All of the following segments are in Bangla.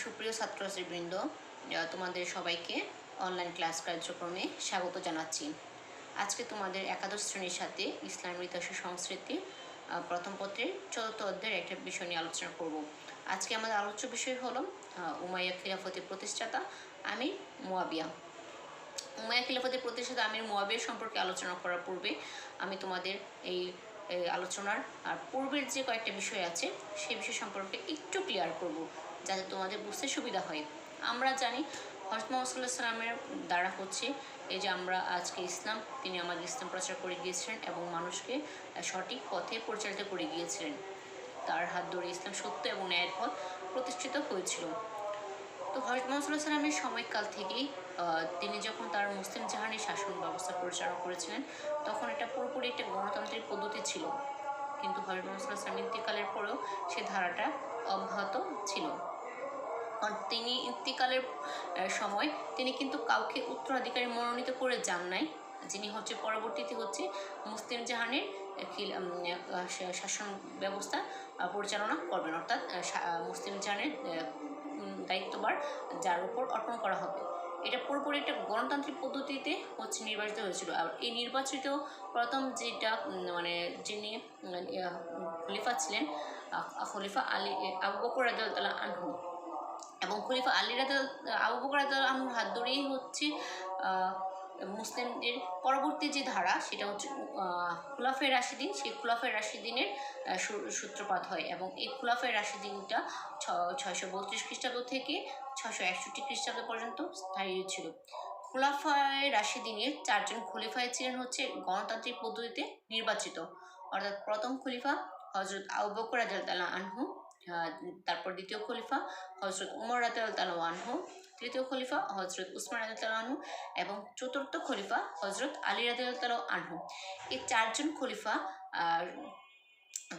সুপ্রিয় ছাত্রছাত্রীবৃন্দ, তোমাদের সবাইকে অনলাইন ক্লাস কার্যক্রমে স্বাগত জানাচ্ছি। আজকে তোমাদের একাদশ শ্রেণীর সাথে ইসলামের ইতিহাস ও সংস্কৃতি প্রথম পত্রের চতুর্থ অধ্যায়ের একটা বিষয় নিয়ে আলোচনা করব। আজকে আমাদের আলোচ্য বিষয় হলো উমাইয়া খিলাফতের প্রতিষ্ঠাতা আমির মুয়াবিয়া। উমাইয়া খিলাফতের প্রতিষ্ঠাতা আমির মুয়াবিয়া সম্পর্কে আলোচনা করার পূর্বে আমি তোমাদের এই আলোচনার পূর্বের যে কয়েকটা বিষয় আছে সেই বিষয় সম্পর্কে একটু ক্লিয়ার করব, যাতে তোমাদের বুঝতে সুবিধা হয়। আমরা জানি হজরত মুহাম্মদ সাল্লাল্লাহু আলাইহি সাল্লামের দ্বারা হচ্ছে এই যে আমরা আজকে তিনি আমাদের ইসলাম প্রচার করে গিয়েছিলেন এবং মানুষকে সঠিক পথে পরিচালিত করে গিয়েছিলেন। তার হাত ধরে ইসলাম সত্য এবং ন্যায়ের পথ প্রতিষ্ঠিত হয়েছিল। তো হজরত মুহাম্মদ সাল্লাল্লাহু আলাইহি সাল্লামের সময়কাল থেকেই তিনি যখন তার মুসলিম জাহানের শাসন ব্যবস্থা পরিচালনা করেছিলেন, তখন এটা পুরোপুরি একটা গণতান্ত্রিক পদ্ধতি ছিল। কিন্তু হজরত মুহাম্মদ সাল্লাল্লাহু আলাইহি সাল্লাম ইন্তিকালের পরেও সে ধারাটা অব্যাহত ছিল। তিনি ইন্তিকালের সময় তিনি কিন্তু কাউকে উত্তরাধিকারী মনোনীত করে যান নাই, যিনি হচ্ছে পরবর্তীতে হচ্ছে মুসলিম জাহানের শাসন ব্যবস্থা পরিচালনা করবেন, অর্থাৎ মুসলিম জাহানের দায়িত্বভার যার উপর অর্পণ করা হবে। এটা পুরোপুরি একটা গণতান্ত্রিক পদ্ধতিতে হচ্ছে নির্বাচিত হয়েছিল। আর এই নির্বাচিত প্রথম যেটা যিনি খলিফা ছিলেন, খলিফা আলী আবু বকর রাদিয়াল্লাহু আনহু, এবং খলিফা আবু বকর রাদিয়াল্লাহু আনহুর হাত ধরেই হচ্ছে মুসলিমদের পরবর্তী যে ধারা সেটা হচ্ছে খুলাফায়ে রাশিদিন। সেই খুলাফায়ে রাশিদিনের সূত্রপাত হয় এবং এই খুলাফায়ে রাশিদিনটা 632 খ্রিস্টাব্দ থেকে 661 খ্রিস্টাব্দ পর্যন্ত স্থায়ী ছিল। খুলাফায়ে রাশিদিনের 4 জন খলিফায় ছিলেন হচ্ছে গণতান্ত্রিক পদ্ধতিতে নির্বাচিত, অর্থাৎ প্রথম খলিফা হজরত আবু বকর রাদিয়াল্লাহু আনহু, তারপর দ্বিতীয় খলিফা হজরত উমর রাদিয়াল্লাহু আনহু, তৃতীয় খলিফা হজরত উসমান রাদিয়াল্লাহু আনহু এবং চতুর্থ খলিফা হজরত আলী রাদিয়াল্লাহু আনহু। এই 4 জন খলিফা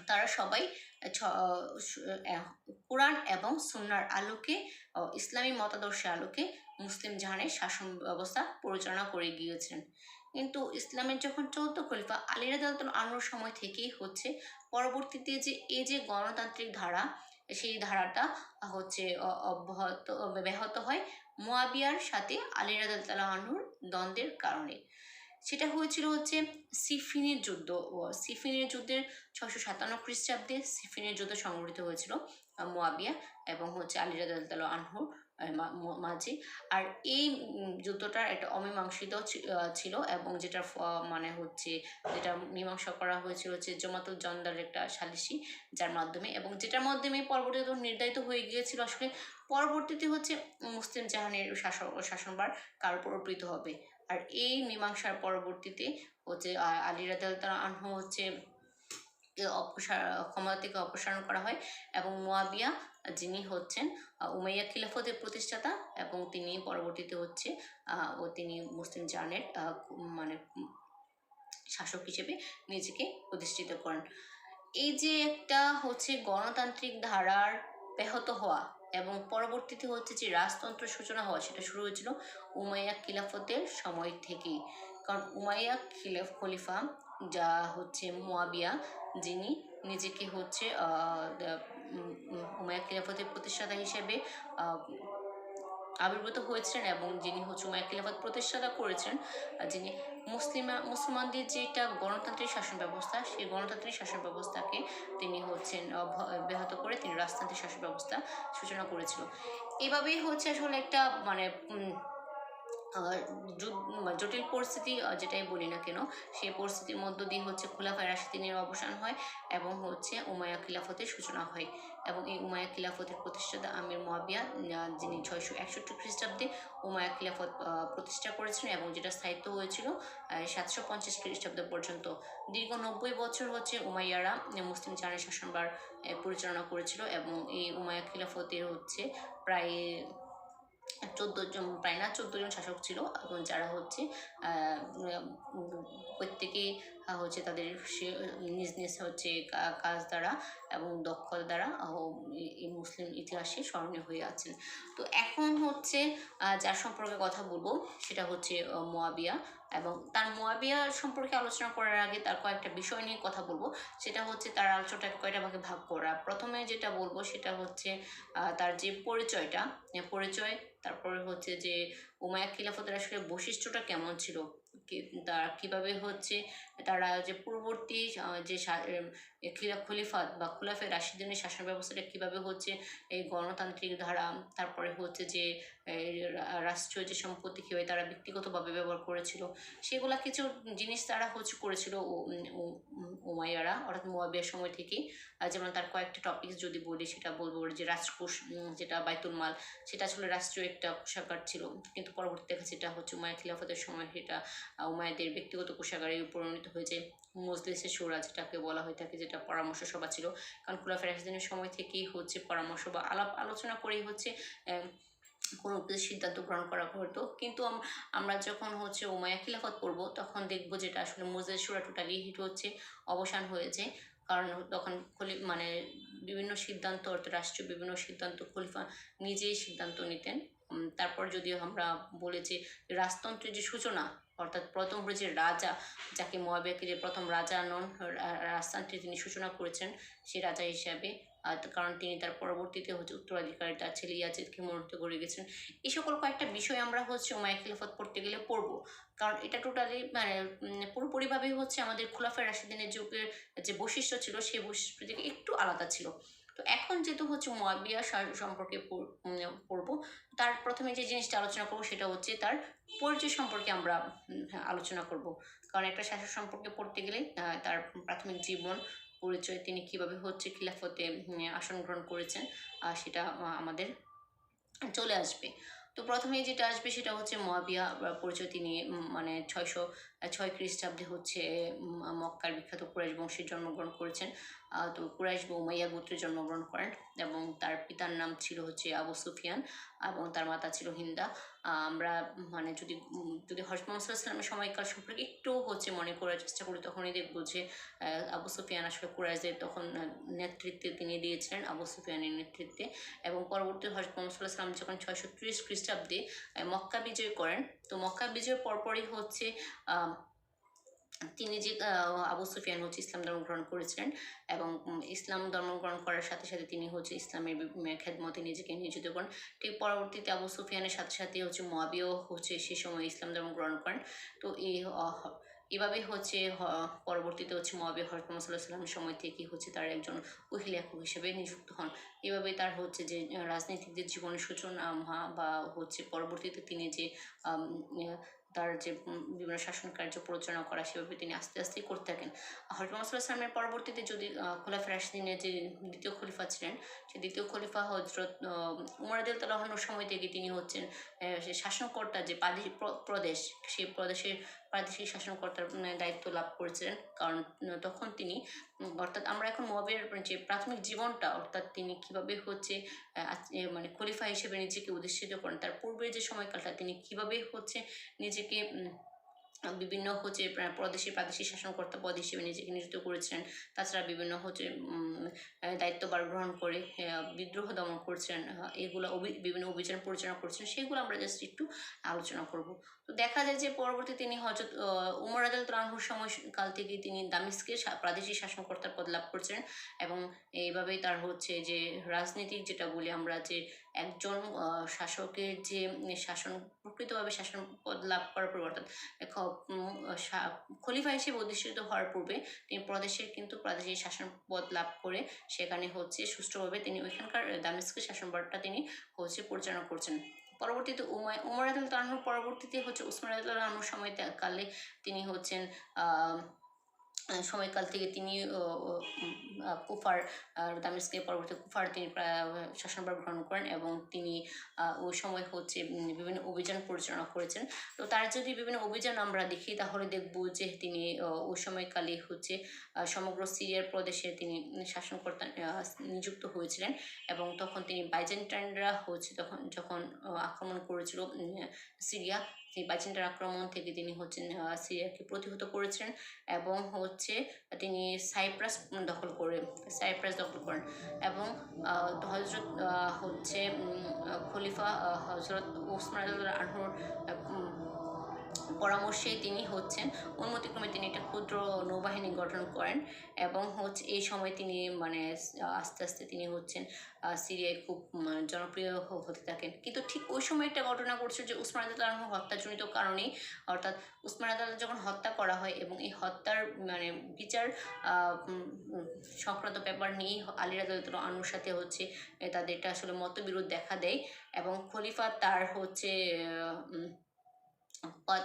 তারা সবাই কোরআন এবং সুন্নাহর আলোকে, ইসলামী মতাদর্শের আলোকে মুসলিম জাহানের শাসন ব্যবস্থা পরিচালনা করে গিয়েছিলেন। কিন্তু ইসলামের যখন চৌদ্দ খলিফা আলী রাদিয়াল্লাহু আনহুর সময় থেকেই হচ্ছে পরবর্তীতে যে এই যে গণতান্ত্রিক ধারা, সেই ধারাটা হচ্ছে ব্যাহত হয় মুয়াবিয়ার সাথে আলী রাদিয়াল্লাহু আনহুর দ্বন্দ্বের কারণে। সেটা হয়েছিল হচ্ছে সিফিনের যুদ্ধ। সিফিনের যুদ্ধের 657 খ্রিস্টাব্দে সিফিনের যুদ্ধ সংঘটিত হয়েছিল মুয়াবিয়া এবং হচ্ছে আলী রাদিয়াল্লাহু আনহুর মাঝে। আর এই যুদ্ধটার একটা অমীমাংসিত ছিল এবং যেটা যেটা মীমাংসা করা হয়েছিল হচ্ছে জমাতুল জন্দার একটা সালিসি, যার মাধ্যমে এবং যেটার মাধ্যমে পরবর্তীতে নির্ধারিত হয়ে গিয়েছিল আসলে পরবর্তীতে হচ্ছে মুসলিম জাহানের শাসনভার কার উপর অর্পিত হবে। আর এই মীমাংসার পরবর্তীতে হচ্ছে আলী রাদিয়াল্লাহু আনহু হচ্ছে ক্ষমতা থেকে অপসারণ করা হয় এবং মুয়াবিয়া, যিনি হচ্ছেন উমাইয়া খিলাফতের প্রতিষ্ঠাতা, এবং তিনি পরবর্তীতে হচ্ছে তিনি মুসলিম জাহানের শাসক হিসেবে নিজেকে প্রতিষ্ঠিত করেন। এই যে একটা হচ্ছে গণতান্ত্রিক ধারার ব্যাহত হওয়া এবং পরবর্তীতে হচ্ছে যে রাজতন্ত্র সূচনা হওয়া, সেটা শুরু হয়েছিল উমাইয়া খিলাফতের সময় থেকেই। কারণ উমাইয়া খলিফা যা হচ্ছে মুয়াবিয়া, যিনি নিজেকে হচ্ছে উমাইয়া খিলাফতের প্রতিষ্ঠাতা হিসেবে আবির্ভূত হয়েছিলেন এবং যিনি হচ্ছে উমাইয়া খিলাফত প্রতিষ্ঠাতা করেছেন, যিনি মুসলমানদের যেটা গণতান্ত্রিক শাসন ব্যবস্থা, সেই গণতান্ত্রিক শাসন ব্যবস্থাকে তিনি হচ্ছেন ব্যাহত করে তিনি রাজতান্ত্রিক শাসন ব্যবস্থা সূচনা করেছিল। এভাবেই হচ্ছে আসলে একটা জটিল পরিস্থিতি যেটাই বলি না কেন, সেই পরিস্থিতির মধ্য দিয়ে হচ্ছে খোলাফায়ে রাশিদিনের অবসান হয় এবং হচ্ছে উমাইয়া খিলাফতের সূচনা হয়। এবং এই উমাইয়া খিলাফতের প্রতিষ্ঠাতা আমির মুয়াবিয়া, যিনি 661 খ্রিস্টাব্দে উমাইয়া খিলাফত প্রতিষ্ঠা করেছিলেন এবং যেটা স্থায়িত্ব হয়েছিল 750 খ্রিস্টাব্দ পর্যন্ত। দীর্ঘ 90 বছর হচ্ছে উমাইয়ারা মুসলিম জাহানের শাসনভার পরিচালনা করেছিল এবং এই উমাইয়া খিলাফতের হচ্ছে প্রায় 14 জন শাসক ছিল এবং যারা হচ্ছে প্রত্যেকে হচ্ছে তাদের সে নিজ নিজ হচ্ছে কাজ দ্বারা এবং দক্ষতা দ্বারা এই মুসলিম ইতিহাসে স্মরণীয় হয়ে আছেন। তো এখন হচ্ছে যার সম্পর্কে কথা বলবো সেটা হচ্ছে মুয়াবিয়া। এবং তার মুয়াবিয়া সম্পর্কে আলোচনা করার আগে তার কয়েকটা বিষয় নিয়ে কথা বলবো। সেটা হচ্ছে তার আলোচনাটাকে কয়টা ভাগে ভাগ করা। প্রথমে যেটা বলবো সেটা হচ্ছে তার যে পরিচয়টা, পরিচয়, তারপরে হচ্ছে যে উমাইয়া খিলাফতের আসলে বৈশিষ্ট্যটা কেমন ছিল, তার কীভাবে হচ্ছে তারা যে পূর্ববর্তী যে খলিফাত বা খুলাফে রাশিদিনের শাসন ব্যবস্থাটা কীভাবে হচ্ছে এই গণতান্ত্রিক ধারা, তারপরে হচ্ছে যে রাষ্ট্রীয় যে সম্পত্তি কীভাবে তারা ব্যক্তিগতভাবে ব্যবহার করেছিল, সেগুলা কিছু জিনিস তারা হচ্ছে করেছিল উমাইয়ারা অর্থাৎ মুয়াবিয়ার সময় থেকেই। যেমন তার কয়েকটা টপিক যদি বলি সেটা বলবো যে রাজকোষ, যেটা বাইতুল মাল, সেটা আসলে রাষ্ট্রীয় একটা কোষাগার ছিল, কিন্তু পরবর্তী দেখা যেটা হচ্ছে উমাইয়া খিলাফতের সময় সেটা উমাইয়াদের ব্যক্তিগত কোষাগারে পরিণত হয়েছে। মজলিসে শুরা যেটাকে বলা হয়ে থাকে, যেটা পরামর্শ সভা ছিল, কারণ খুলাফা রাশিদিনের সময় থেকেই হচ্ছে পরামর্শ বা আলাপ আলোচনা করেই হচ্ছে কোনো কিছু সিদ্ধান্ত গ্রহণ করা হতো। কিন্তু আমরা যখন হচ্ছে উমাইয়া খিলাফত পড়বো তখন দেখবো যেটা আসলে মজলিস শুরা টোটালি হিট হচ্ছে অবসান হয়েছে। কারণ তখন মানে বিভিন্ন সিদ্ধান্ত অর্থাৎ রাষ্ট্রীয় বিভিন্ন সিদ্ধান্ত খলিফা নিজেই সিদ্ধান্ত নিতেন। তারপর যদিও আমরা বলেছি রাজতন্ত্রের যে সূচনা, অর্থাৎ প্রথম যে রাজা, যাকে মুয়াবিয়াকে যে প্রথম রাজা নন, রাজতন্ত্রের তিনি সূচনা করেছেন সেই রাজা হিসাবে, কারণ তিনি তার পরবর্তীতে হচ্ছে উত্তরাধিকারী তার ছেলে ইয়াজিদকে মনোনীত করে গেছেন। এই সকল কয়েকটা বিষয় আমরা হচ্ছে উমাইয়া খিলাফত পড়তে গেলে পড়বো, কারণ এটা টোটালি মানে পুরোপুরিভাবেই হচ্ছে আমাদের খুলাফা রাশিদিনের যুগের যে বৈশিষ্ট্য ছিল সেই বৈশিষ্ট্য থেকে একটু আলাদা ছিল। তো এখন যেহেতু হচ্ছে মুয়াবিয়া সম্পর্কে পড়বো, তার প্রথমে যে জিনিসটা আলোচনা করবো সেটা হচ্ছে তার পরিচয় সম্পর্কে আমরা আলোচনা করব। কারণ একটা শাসক সম্পর্কে পড়তে গেলে তার প্রাথমিক জীবন, পরিচয়, তিনি কিভাবে হচ্ছে খিলাফতে আসন গ্রহণ করেছেন, সেটা আমাদের চলে আসবে। তো প্রথমে যেটা আসবে সেটা হচ্ছে মুয়াবিয়া পরিচয়। তিনি মানে 606 খ্রিস্টাব্দে হচ্ছে মক্কার বিখ্যাত কুরাইশ বংশে জন্মগ্রহণ করেছেন। তো কুরাইশ বা উমাইয়া গোত্রে জন্মগ্রহণ করেন এবং তার পিতার নাম ছিল হচ্ছে আবু সুফিয়ান এবং তার মাতা ছিল হিন্দা। আমরা মানে যদি হজরত মুহাম্মদ সাল্লাল্লাহু আলাইহি ওয়াসাল্লামের সময়কাল সম্পর্কে একটু হচ্ছে মনে করার চেষ্টা করি, তখনই দেখবো যে আবু সুফিয়ান আসলে কুরাইশদের তখন নেতৃত্বে তিনি দিয়েছিলেন, আবু সুফিয়ানের নেতৃত্বে। এবং পরবর্তী হজরত মুহাম্মদ সাল্লাল্লাহু আলাইহি ওয়াসাল্লাম যখন 630 খ্রিস্টাব্দে মক্কা বিজয় করেন, তো মক্কা বিজয়ের পরপরই হচ্ছে তিনি যে আবু সুফিয়ান হচ্ছে ইসলাম ধর্ম গ্রহণ করেছিলেন এবং ইসলাম ধর্ম গ্রহণ করার সাথে সাথে তিনি হচ্ছে ইসলামের খেদমতে নিজেকে নিয়োজিত করেন। ঠিক পরবর্তীতে আবু সুফিয়ানের সাথে সাথে হচ্ছে মুয়াবিয়াও হচ্ছে সে সময় ইসলাম ধর্ম গ্রহণ করেন। তো এভাবে হচ্ছে পরবর্তীতে হচ্ছে মুয়াবিয়া হযরত মুহাম্মদ সাল্লাল্লাহু আলাইহি ওয়াসাল্লামের সময় থেকে হচ্ছে তার একজন ওহী লেখক হিসেবে নিযুক্ত হন। এভাবে তার হচ্ছে যে রাজনৈতিক যে জীবনের সূচনা বা হচ্ছে পরবর্তীতে তিনি যে তার যে বিভিন্ন শাসন কার্য পরিচালনা করা, সেভাবে তিনি আস্তে আস্তেই করতে থাকেন। হযরত মুহাম্মদ সাল্লাল্লাহু আলাইহি ওয়াসাল্লামের পরবর্তীতে যদি খোলাফা রাশিদিনের যে দ্বিতীয় খলিফা ছিলেন, সেই দ্বিতীয় খলিফা হযরত উমর রাদিয়াল্লাহু আনহুর সময় থেকে তিনি হচ্ছেন সে শাসনকর্তা যে প্রদেশ, সেই প্রদেশের প্রাদেশিক শাসনকর্তার দায়িত্ব লাভ করেছিলেন। কারণ তখন তিনি অর্থাৎ আমরা এখন মুয়াবিয়ার যে প্রাথমিক জীবনটা, অর্থাৎ তিনি কীভাবে হচ্ছে মানে খলিফা হিসেবে নিজেকে অধিষ্ঠিত করেন, তার পূর্বের যে সময়কালটা তিনি কীভাবে হচ্ছে নিজেকে বিভিন্ন হচ্ছে প্রাদেশিক শাসনকর্তা পদ হিসেবে নিজেকে নিয়োজিত করেছিলেন। তাছাড়া বিভিন্ন হচ্ছে দায়িত্বভার গ্রহণ করে বিদ্রোহ দমন করছেন, এগুলো বিভিন্ন অভিযান পরিচালনা করছেন, সেগুলো আমরা জাস্ট একটু আলোচনা করব। তো দেখা যায় যে পরবর্তী তিনি হজরত উমর রাদিয়াল্লাহু আনহুর সময়কাল থেকে তিনি দামেস্কের প্রাদেশিক শাসনকর্তার পদ লাভ করছেন এবং এইভাবেই তার হচ্ছে যে রাজনীতিক যেটা বলি আমরা, যে একজন শাসকের যে শাসন প্রকৃতভাবে শাসন পদ লাভ করার পর, অর্থাৎ খলিফা হিসেবে অধিষ্ঠিত হওয়ার পূর্বে তিনি প্রাদেশিক শাসন পদ লাভ করে সেখানে হচ্ছে সুষ্ঠুভাবে তিনি ওইখানকার দামেস্কের শাসনভারটা তিনি হচ্ছে পরিচালনা করছেন। পরবর্তীতে উমর রাদিয়াল্লাহু আনহুর পরবর্তীতে হচ্ছে উসমান রাদিয়াল্লাহু আনহুর কালে তিনি হচ্ছেন সময়কাল থেকে তিনি কুফার দামেস্কে পরবর্তী কুফার তিনি শাসনভার গ্রহণ করেন এবং তিনি ওই সময় হচ্ছে বিভিন্ন অভিযান পরিচালনা করেছেন। তো তার যদি বিভিন্ন অভিযান আমরা দেখি তাহলে দেখব যে তিনি ওই সময়কালে হচ্ছে সমগ্র সিরিয়ার প্রদেশে তিনি শাসনকর্তা নিযুক্ত হয়েছিলেন এবং তখন তিনি বাইজেন্টাইনরা হচ্ছে যখন আক্রমণ করেছিল সিরিয়া, সেই বাইজেন্টাইন আক্রমণ থেকে তিনি হচ্ছেন সিরিয়াকে প্রতিহত করেছিলেন এবং হচ্ছে তিনি সাইপ্রাস দখল করেন এবং হজরত হচ্ছে খলিফা হজরত ওসমান আনহুর পরামর্শে তিনি হচ্ছেন অনুমতিক্রমে তিনি একটা ক্ষুদ্র নৌবাহিনী গঠন করেন এবং হচ্ছে এই সময় তিনি মানে আস্তে আস্তে তিনি হচ্ছেন সিরিয়ায় খুব জনপ্রিয় হতে থাকেন। কিন্তু ঠিক ওই সময় একটা ঘটনা ঘটছে যে উসমান রাদিয়াল্লাহু আনহু হত্যাজনিত কারণেই, অর্থাৎ উসমান রাদিয়াল্লাহু যখন হত্যা করা হয় এবং এই হত্যার মানে বিচার সংক্রান্ত ব্যাপার নিয়েই আলী রাদিয়াল্লাহু আনহুর সাথে হচ্ছে তাদের একটা আসলে মতবিরোধ দেখা দেয় এবং খলিফা তার হচ্ছে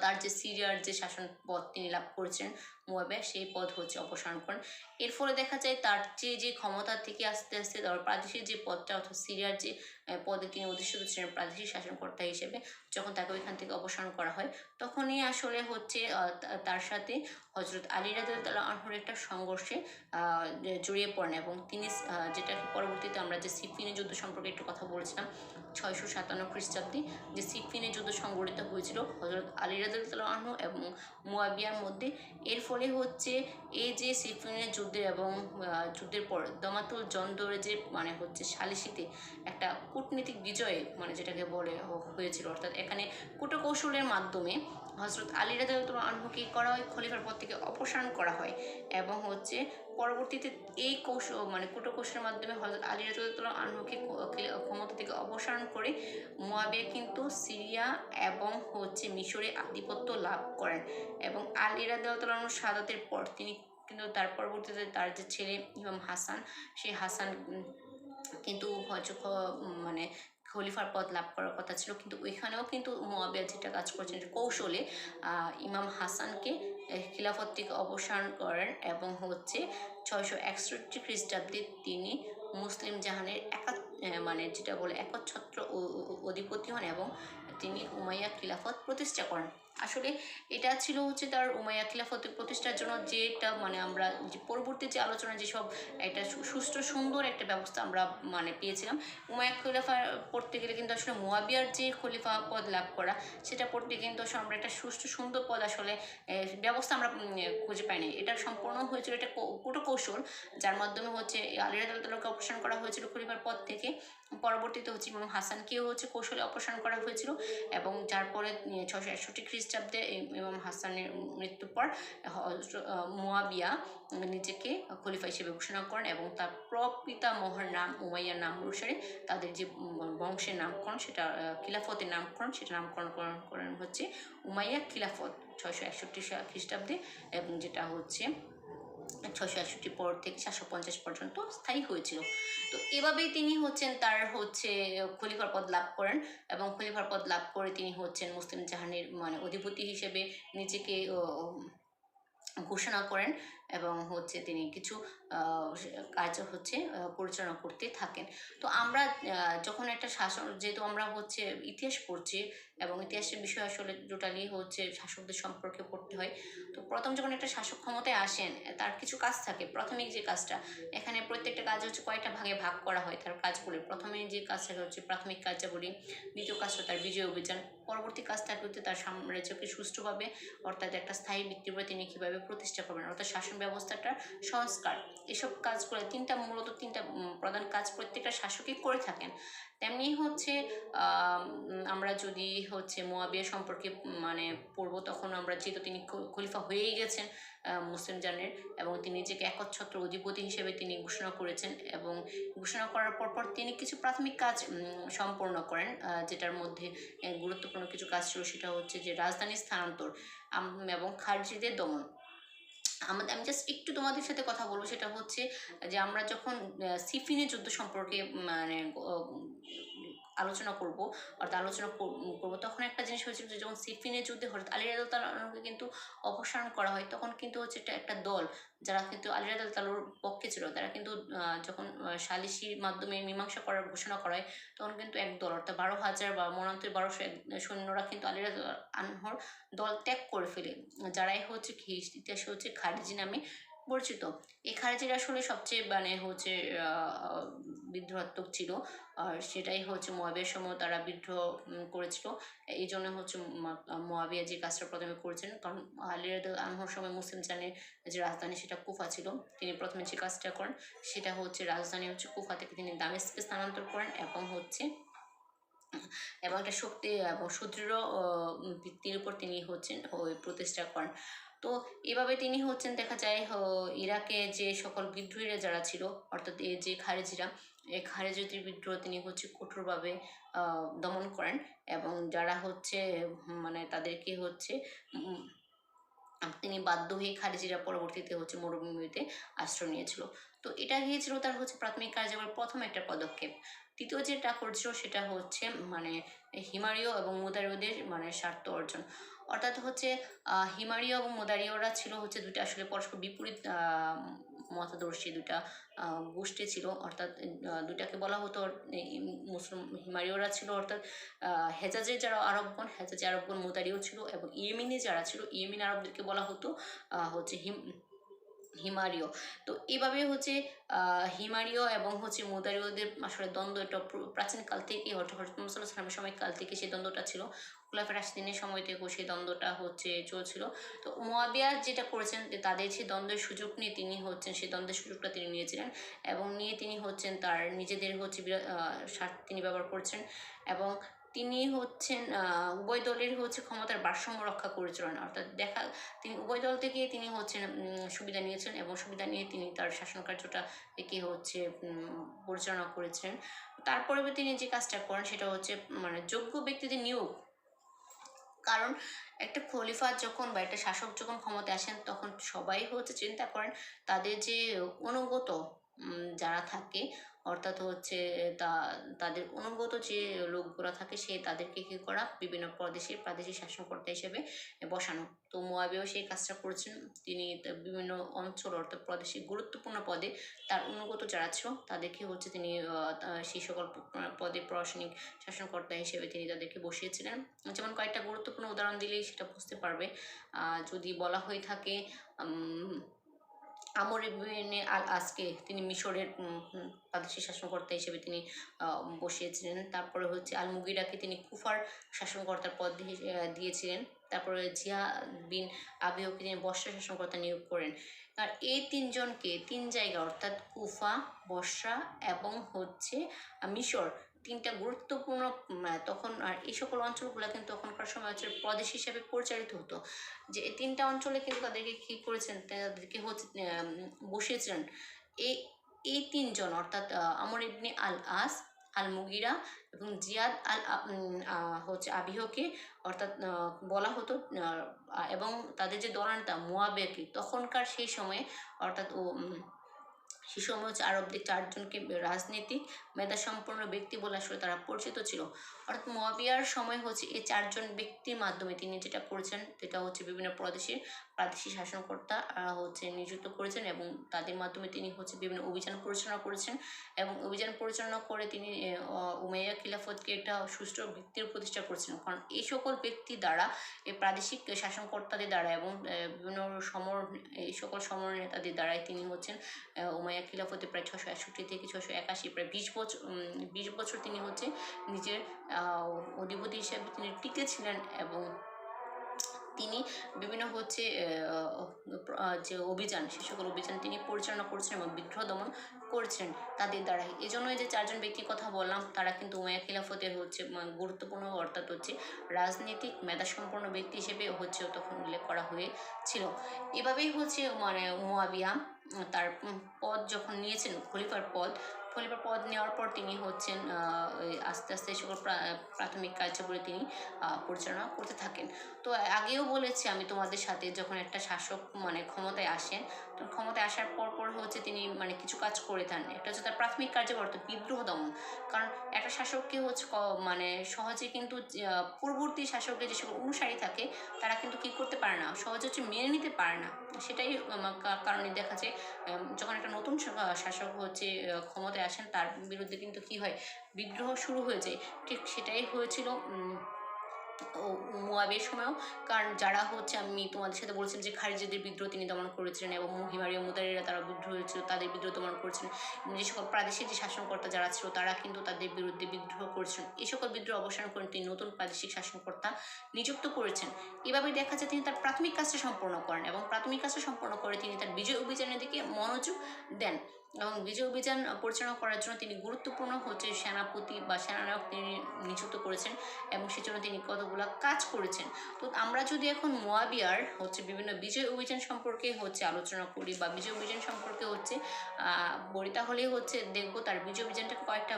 তার যে সিরিয়ার যে শাসন পদ তিনি লাভ করেছেন মুয়াবিয়া, সেই পদ হচ্ছে অপসারণ করেন। এর ফলে দেখা যায় তার যে ক্ষমতা থেকে আস্তে আস্তে তার প্রাদেশিক যে পদটা অর্থাৎ সিরিয়ার যে পদে তিনি অধিষ্ঠিত ছিলেন প্রাদেশিক শাসনকর্তা হিসেবে, যখন তাকে ওইখান থেকে অপসারণ করা হয় তখনই আসলে হচ্ছে তার সাথে হজরত আলী রাদিয়াল্লাহু আনহুর একটা সংঘর্ষে জড়িয়ে পড়েন এবং তিনি যেটাকে পরবর্তীতে আমরা যে সিফিনের যুদ্ধ সম্পর্কে একটু কথা বলেছিলাম 657 খ্রিস্টাব্দে যে সিফিনের যুদ্ধ সংঘটিত হয়েছিল হজরত আলী রাদিয়াল্লাহু আনহু এবং মুয়াবিয়ার মধ্যে। এর ফলে হচ্ছে এই যে সিফিনের যুদ্ধের এবং যুদ্ধের পর দমাতুল জন্দরে যে মানে হচ্ছে সালিসিতে একটা কূটনীতিক বিজয় মানে যেটাকে বলে হয়েছিল, অর্থাৎ এখানে কূটকৌশলের মাধ্যমে হজরত আলী রাদিয়াল্লাহু আনহুকে করা হয় খলিফার পদ থেকে অপসারণ করা হয় এবং হচ্ছে পরবর্তীতে এই কূটকৌশলের মাধ্যমে হজরত আলী রাদিয়াল্লাহু আনহুকে ক্ষমতা থেকে অপসারণ করে মুয়াবিয়া কিন্তু সিরিয়া এবং হচ্ছে মিশরে আধিপত্য লাভ করেন এবং আলী রাদিয়াল্লাহু আনহুর শাহাদাতের পর তিনি কিন্তু তার পরবর্তীতে তার যে ছেলে ইমাম হাসান, সেই হাসান কিন্তু হচ্ছে মানে খলিফার পদ লাভ করার কথা ছিল, কিন্তু ওইখানেও কিন্তু মুয়াবিয়া যেটা কাজ করছেন কৌশলে ইমাম হাসানকে খিলাফত থেকে অপসারণ করেন এবং হচ্ছে 661 খ্রিস্টাব্দে তিনি মুসলিম জাহানের মানে যেটা বলে একচ্ছত্র অধিপতি হন এবং তিনি উমাইয়া খিলাফত প্রতিষ্ঠা করেন। আসলে এটা ছিল হচ্ছে তার উমাইয়া খিলাফত প্রতিষ্ঠার জন্য যেটা মানে আমরা যে পরবর্তী যে আলোচনা যেসব একটা সুষ্ঠু সুন্দর একটা ব্যবস্থা আমরা মানে পেয়েছিলাম। উমাইয়া খিলাফা পড়তে গেলে কিন্তু আসলে মুয়াবিয়ার যে খলিফা পদ লাভ করা সেটা পড়তে কিন্তু আসলে আমরা একটা সুষ্ঠু সুন্দর পদ আসলে ব্যবস্থা আমরা খুঁজে পাইনি। এটা সম্পূর্ণ হয়েছিল একটা কূটকৌশল যার মাধ্যমে হচ্ছে আলী রাদিয়াল্লাহু অপসারণ করা হয়েছিল খলিফার পদ থেকে। পরবর্তীতে হচ্ছে ইমাম হাসানকেও হচ্ছে কৌশলে অপসারণ করা হয়েছিল এবং যার পরে 661 খ্রিস্টাব্দে ইমাম হাসানের মৃত্যুর পর মুয়াবিয়া নিজেকে খলিফা হিসেবে ঘোষণা করেন এবং তার প্রপিতামহের নাম উমাইয়ার নাম অনুসারে তাদের যে বংশের নামকরণ সেটা খিলাফতের নামকরণ সেটা নামকরণ করেন হচ্ছে উমাইয়া খিলাফত 661 খ্রিস্টাব্দে এবং যেটা হচ্ছে 661 পর থেকে 750 পর্যন্ত স্থায়ী হয়েছিল। তো এভাবেই তিনি হচ্ছেন তার হচ্ছে খলিফার পদ লাভ করেন এবং খলিফার পদ লাভ করে তিনি হচ্ছেন মুসলিম জাহানের মানে অধিপতি হিসেবে নিজেকে ঘোষণা করেন এবং হচ্ছে তিনি কিছু কার্য হচ্ছে পরিচালনা করতে থাকেন। তো আমরা যখন একটা শাসন, যেহেতু আমরা হচ্ছে ইতিহাস পড়ছি এবং ইতিহাসের বিষয় আসলে টোটালি হচ্ছে শাসকদের সম্পর্কে পড়তে হয়। তো প্রথম যখন একটা শাসক ক্ষমতায় আসেন তার কিছু কাজ থাকে। প্রাথমিক যে কাজটা, এখানে প্রত্যেকটা কাজ হচ্ছে কয়েকটা ভাগে ভাগ করা হয় তার কাজগুলি। প্রথমে যে কাজটা হচ্ছে প্রাথমিক কার্যাবলী, দ্বিতীয় কাজটা তার বিজয় অভিযান, পরবর্তী কাজটা হচ্ছে তার সাম্রাজ্যকে সুষ্ঠুভাবে অর্থাৎ একটা স্থায়ী ভিত্তির তিনি কীভাবে প্রতিষ্ঠা করবেন, অর্থাৎ শাসন ব্যবস্থাটার সংস্কার। এসব কাজ করে মূলত তিনটা প্রধান কাজ প্রত্যেকটা শাসকই করে থাকেন। তেমনি হচ্ছে আমরা যদি হচ্ছে মুয়াবিয়া সম্পর্কে মানে পড়বো তখন আমরা যেহেতু তিনি খলিফা হয়েই গেছেন মুসলিম জাহানের এবং তিনি নিজেকে একচ্ছত্র অধিপতি হিসেবে তিনি ঘোষণা করেছেন এবং ঘোষণা করার পর তিনি কিছু প্রাথমিক কাজ সম্পন্ন করেন, যেটার মধ্যে গুরুত্বপূর্ণ কিছু কাজ ছিল। সেটা হচ্ছে যে রাজধানী স্থানান্তর এবং খারিজিদের দমন। আমি জাস্ট একটু তোমাদের সাথে কথা বলবো, সেটা হচ্ছে যে আমরা যখন সিফিনের যুদ্ধ সম্পর্কে মানে আলোচনা করব, অর্থাৎ আলোচনা করবো, তখন একটা জিনিস হয়েছিল যে যখন সিফিনের যুদ্ধে হঠাৎ আলী রাদিয়াল্লাহু কিন্তু অপসারণ করা হয়, তখন কিন্তু হচ্ছে একটা দল যারা কিন্তু আলী রাদিয়াল্লাহুর পক্ষে ছিল, তারা কিন্তু যখন সালিসির মাধ্যমে মীমাংসা করার ঘোষণা করা হয়, তখন কিন্তু এক দল অর্থাৎ 12,000 বা মনান্তর 1200 সৈন্যরা কিন্তু আলী রাদিয়াল্লাহু আনহুর দল ত্যাগ করে ফেলে, যারাই হচ্ছে ইতিহাসে হচ্ছে খারিজি নামে পরিচিত। এই খারিজিরা আসলে সবচেয়ে মানে হচ্ছে বিদ্রোহাত্মক ছিল, আর সেটাই হচ্ছে মুয়াবিয়ার সময় তারা বিদ্রোহ করেছিল। এই জন্য হচ্ছে মুয়াবিয়া যে কাজটা প্রথমে করেছেন, কারণ আলী রাদিয়াল্লাহু আনহুর সময় মুসলিম জানের যে রাজধানী সেটা কুফা ছিল, তিনি প্রথমে যে কাজটা করেন সেটা হচ্ছে রাজধানী হচ্ছে কুফা থেকে তিনি দামেস্কে স্থানান্তর করেন এবং হচ্ছে একটা শক্তি এবং সুদৃঢ় ভিত্তির উপর তিনি হচ্ছেন ওই প্রতিষ্ঠা করেন। তো এভাবে তিনি হচ্ছেন দেখা যায় ইরাকে যে সকল বিদ্রোহীরা যারা ছিল, অর্থাৎ এই যে খারেজিরা, এই খারেজিদের বিদ্রোহ তিনি হচ্ছে কঠোরভাবে দমন করেন, এবং যারা হচ্ছে মানে তাদেরকে হচ্ছে তিনি বাধ্য হয়ে খারেজিরা পরবর্তীতে হচ্ছে মরুভূমিতে আশ্রয় নিয়েছিল। তো এটা গিয়েছিল তার হচ্ছে প্রাথমিক কার্যাবলীর প্রথম একটা পদক্ষেপ। দ্বিতীয় যেটা করছিল সেটা হচ্ছে মানে হিমারীয় এবং মুদারীয়দের মানে স্বার্থ অর্জন, অর্থাৎ হচ্ছে হিমারীয় এবং মুদারীয়রা ছিল হচ্ছে দুইটা আসলে পরস্পর বিপরীত মতাদর্শী দুইটা গোষ্ঠী ছিল, অর্থাৎ দুইটাকে বলা হতো মুসলিম হিমারীয়রা ছিল অর্থাৎ হেজাজের যারা আরবগণ, হেজাজে আরবগণ মুদারীয় ছিল, এবং ইয়েমেনে যারা ছিল ইয়েমেন আরবদেরকে বলা হতো হচ্ছে হিমারীয়। তো এভাবে হচ্ছে হিমারীয় এবং হচ্ছে মুদারীয়দের আসলে দ্বন্দ্ব, এটা প্রাচীনকাল থেকেই হজরত মুহাম্মদ সাল্লাল্লাহু আলাইহি ওয়াসাল্লামের সময়কাল থেকে সেই দ্বন্দ্বটা ছিল, খুলাফায়ে রাশিদিনের সময় থেকেও সেই দ্বন্দ্বটা হচ্ছে চলছিল। তো মুয়াবিয়া যেটা করেছেন যে তাদের সেই দ্বন্দ্বের সুযোগ নিয়ে তিনি হচ্ছেন সেই দ্বন্দ্বের সুযোগটা তিনি নিয়েছিলেন, এবং নিয়ে তিনি হচ্ছেন তার নিজেদের হচ্ছে স্বার্থ তিনি ব্যবহার করছেন, এবং তিনি হচ্ছেন উভয় দলের হচ্ছে ক্ষমতার ভারসাম্য রক্ষা করেছিলেন, অর্থাৎ তিনি উভয় দল থেকে তিনি হচ্ছেন সুবিধা নিয়েছেন, এবং সুবিধা নিয়ে তিনি তার শাসন কার্যটা একে হচ্ছে পরিচালনা করেছেন। তারপরে তিনি যে কাজটা করেন সেটা হচ্ছে মানে যোগ্য ব্যক্তিদের নিয়োগ, কারণ একটা খলিফা যখন বা একটা শাসক যখন ক্ষমতায় আসেন তখন সবাই হচ্ছে চিন্তা করেন তাদের যে অনুগত যারা থাকে, অর্থাৎ হচ্ছে তাদের অনুগত যে লোকগুলো থাকে সে তাদেরকে কী করা, বিভিন্ন প্রাদেশিক শাসনকর্তা হিসেবে বসানো। তো মুয়াবিয়াও সেই কাজটা করেছেন, তিনি বিভিন্ন অঞ্চল অর্থাৎ প্রাদেশিক গুরুত্বপূর্ণ পদে তার অনুগত যারা ছিল তাদেরকে হচ্ছে তিনি সেই সকল পদে প্রশাসনিক শাসনকর্তা হিসেবে তিনি তাদেরকে বসিয়েছিলেন। যেমন কয়েকটা গুরুত্বপূর্ণ উদাহরণ দিলেই সেটা বুঝতে পারবে। যদি বলা হয়ে থাকে আমর ইবনে আল আসকে তিনি মিশরের প্রাদেশিক শাসনকর্তা হিসেবে তিনি বসিয়েছিলেন। তারপরে হচ্ছে আল মুগিরাকে তিনি কুফার শাসনকর্তার পদ দিয়েছিলেন। তারপরে জিয়াদ বিন আবিহকে তিনি বসরা শাসনকর্তা নিয়োগ করেন। আর এই তিনজনকে তিন জায়গা অর্থাৎ কুফা, বসরা এবং হচ্ছে মিশর, তিনটা গুরুত্বপূর্ণ তখন, আর এই সকল অঞ্চলগুলো কিন্তু তখনকার সময় হচ্ছে প্রদেশ হিসেবে পরিচালিত হতো, যে এই তিনটা অঞ্চলে কিন্তু তাদেরকে কী করেছেন, তাদেরকে হচ্ছে বসিয়েছিলেন এই এই তিনজন, অর্থাৎ আমর ইবনে আল আস, আল মুগিরা এবং জিয়াদ হচ্ছে আবিহকে, অর্থাৎ বলা হতো, এবং তাদের যে দলানটা মুয়াবিয়াকে তখনকার সেই সময়ে, অর্থাৎ সে সময় হচ্ছে আরবদের চারজনকে রাজনীতিক মেধাসম্পন্ন ব্যক্তি বলে আসলে তারা পরিচিত ছিল। অর্থাৎ মুয়াবিয়ার সময় হচ্ছে এই চারজন ব্যক্তির মাধ্যমে তিনি যেটা করেছেন সেটা হচ্ছে বিভিন্ন প্রাদেশিক শাসনকর্তা হচ্ছে নিযুক্ত করেছেন, এবং তাদের মাধ্যমে তিনি হচ্ছে বিভিন্ন অভিযান পরিচালনা করেছেন, এবং অভিযান পরিচালনা করে তিনি উমাইয়া খিলাফতকে একটা সুষ্ঠু ভিত্তির প্রতিষ্ঠা করেছেন। কারণ এই সকল ব্যক্তি দ্বারা এই প্রাদেশিক শাসনকর্তাদের দ্বারা এবং বিভিন্ন এই সকল সমর নেতাদের দ্বারাই তিনি হচ্ছেন উমাইয়া খিলাফতে প্রায় 661 থেকে 681, প্রায় 20 বছর তিনি হচ্ছে নিজের অধিপতি হিসেবে তিনি টিকে ছিলেন, এবং তিনি বিভিন্ন হচ্ছে যে অভিযান সে সকল অভিযান তিনি পরিচালনা করছেন এবং বিদ্রোহ দমন করছেন তাদের দ্বারাই। এই জন্যই যে চারজন ব্যক্তির কথা বললাম তারা কিন্তু উমাইয়া খিলাফতের হচ্ছে গুরুত্বপূর্ণ, অর্থাৎ হচ্ছে রাজনীতিক মেধাসম্পন্ন ব্যক্তি হিসেবে হচ্ছে তখন উল্লেখ করা হয়েছিল। এভাবেই হচ্ছে মানে মুয়াবিয়া তার পদ যখন নিয়েছেন, খলিফার পদ, খলিফার পদ নেওয়ার পর তিনি হচ্ছেন আস্তে আস্তে সকল প্রাথমিক কার্যাবলী তিনি পরিচালনা করতে থাকেন। তো আগেও বলেছি আমি তোমাদের সাথে, যখন একটা শাসক মানে ক্ষমতায় আসেন, তো ক্ষমতায় আসার পর পর হচ্ছে তিনি মানে কিছু কাজ করে থাকেন। একটা হচ্ছে তার প্রাথমিক কার্যবল অর্থাৎ বিদ্রোহ দমন। কারণ একটা শাসককে হচ্ছে মানে সহজে কিন্তু পূর্ববর্তী শাসকের যে সকল অনুসারী থাকে তারা কিন্তু কী করতে পারে না, সহজে হচ্ছে মেনে নিতে পারে না। সেটাই কারণে দেখা যায় যখন একটা নতুন শাসক হচ্ছে ক্ষমতায় আসেন, তার বিরুদ্ধে কিন্তু কী হয়, বিদ্রোহ শুরু হয়ে যায়। ঠিক সেটাই হয়েছিল ও মুয়াবের সময়ও। কারণ যারা হচ্ছে, আমি তোমাদের সাথে বলছিলাম যে খারিজিদের বিদ্রোহ তিনি দমন করেছিলেন, এবং হিমারিয়া মুদারিরা তারা বিদ্রোহ হয়েছিল, তাদের বিদ্রোহ দমন করেছিলেন। যে সকল প্রাদেশিক যে শাসনকর্তা যারা ছিল তারা কিন্তু তাদের বিরুদ্ধে বিদ্রোহ করেছিলেন। এই সকল বিদ্রোহ অবসান করে তিনি নতুন প্রাদেশিক শাসনকর্তা নিযুক্ত করেছেন। এভাবে দেখা যায় তিনি তার প্রাথমিক কাজটা সম্পন্ন করেন, এবং প্রাথমিক কাজটা সম্পন্ন করে তিনি তার বিজয় অভিযানের দিকে মনোযোগ দেন। এবং বিজয় অভিযান পরিচালনা করার জন্য তিনি গুরুত্বপূর্ণ হচ্ছে সেনাপতি বা সেনানায়ক তিনি নিযুক্ত করেছেন, এবং সেজন্য তিনি কতগুলো কাজ করেছেন। তো আমরা যদি এখন মুয়াবিয়ার হচ্ছে বিভিন্ন বিজয় অভিযান সম্পর্কে হচ্ছে আলোচনা করি, বা বিজয় অভিযান সম্পর্কে হচ্ছে বলি, তাহলে হচ্ছে দেখবো তার বিজয় অভিযানটাকে কয়েকটা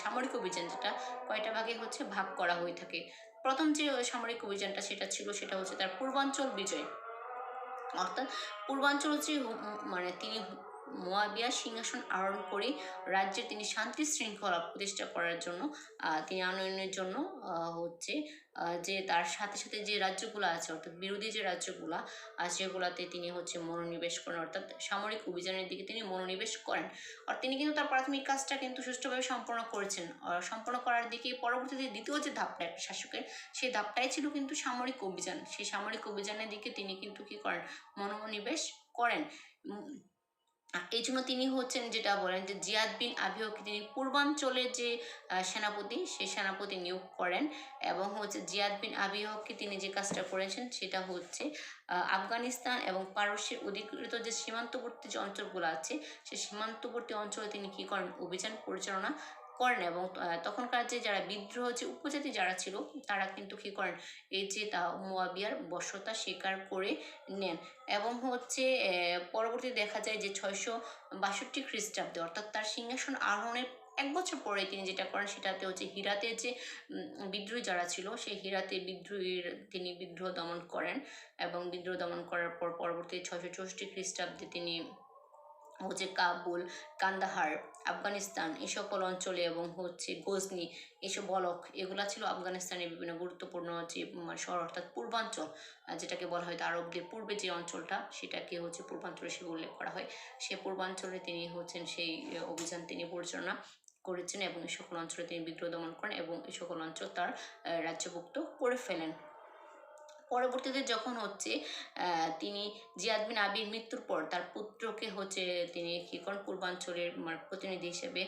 সামরিক অভিযান যেটা কয়েকটা ভাগে হচ্ছে ভাগ করা হয়ে থাকে। প্রথম যে সামরিক অভিযানটা সেটা হচ্ছে তার পূর্বাঞ্চল বিজয়। অর্থাৎ পূর্বাঞ্চল হচ্ছে মানে তিনি মুয়াবিয়া সিংহাসন আরোহণ করে রাজ্যে তিনি শান্তি শৃঙ্খলা প্রতিষ্ঠা করার জন্য তিনি আনয়নের জন্য হচ্ছে যে তার সাথে সাথে যে রাজ্যগুলো আছে, অর্থাৎ বিরোধী যে রাজ্যগুলো সেগুলোতে তিনি হচ্ছে মনোনিবেশ করেন, অর্থাৎ সামরিক অভিযানের দিকে তিনি মনোনিবেশ করেন। আর তিনি কিন্তু তার প্রাথমিক কাজটা কিন্তু সুষ্ঠুভাবে সম্পন্ন করেছেন। সম্পন্ন করার দিকে পরবর্তীতে দ্বিতীয় যে ধাপটা একটা শাসকের, সেই ধাপটাই ছিল কিন্তু সামরিক অভিযান। সেই সামরিক অভিযানের দিকে তিনি কিন্তু কী করেন, মনোনিবেশ করেন। এই জন্য তিনি হচ্ছেন যেটা বলেন যে জিয়াদ বিন আবিহকে তিনি পূর্বাঞ্চলের যে সেনাপতি, সেই সেনাপতি নিয়োগ করেন। এবং হচ্ছে জিয়াদ বিন আবিহকে তিনি যে কাজটা করেছেন সেটা হচ্ছে আফগানিস্তান এবং পারস্যের অধিকৃত যে সীমান্তবর্তী যে অঞ্চলগুলো আছে, সেই সীমান্তবর্তী অঞ্চলে তিনি কী করেন, অভিযান পরিচালনা করেন। এবং তখনকার যে যারা বিদ্রোহ যে উপজাতি যারা ছিল তারা কিন্তু কী করেন, এই যে মুয়াবিয়ার বশ্যতা স্বীকার করে নেন। এবং হচ্ছে পরবর্তীতে দেখা যায় যে 662 খ্রিস্টাব্দে, অর্থাৎ তার সিংহাসন আরোহণের 1 বছর পরে তিনি যেটা করেন সেটাতে হচ্ছে হিরাতে যে বিদ্রোহী যারা ছিল, সেই হিরাতে বিদ্রোহীর তিনি বিদ্রোহ দমন করেন। এবং বিদ্রোহ দমন করার পর পরবর্তী 664 খ্রিস্টাব্দে তিনি হচ্ছে কাবুল, কান্দাহার, আফগানিস্তান এই সকল অঞ্চলে, এবং হচ্ছে গজনি, এসব বলক, এগুলা ছিল আফগানিস্তানের বিভিন্ন গুরুত্বপূর্ণ যে শহর, অর্থাৎ পূর্বাঞ্চল যেটাকে বলা হয় আরবদের পূর্বে যে অঞ্চলটা, সেটাকে হচ্ছে পূর্বাঞ্চল হিসেবে উল্লেখ করা হয়। সেই পূর্বাঞ্চলে তিনি হচ্ছেন সেই অভিযান তিনি পরিচালনা করেছেন, এবং এই সকল অঞ্চলে তিনি বিদ্রোহ দমন করেন, এবং এই সকল অঞ্চল তার রাজ্যভুক্ত করে ফেলেন। পরবর্তীতে যখন হচ্ছে তিনি জিয়াদ বিন আবির মৃত্যুর পর তার পুত্রকে হচ্ছে তিনি কী করেন, পূর্বাঞ্চলের প্রতিনিধি হিসেবে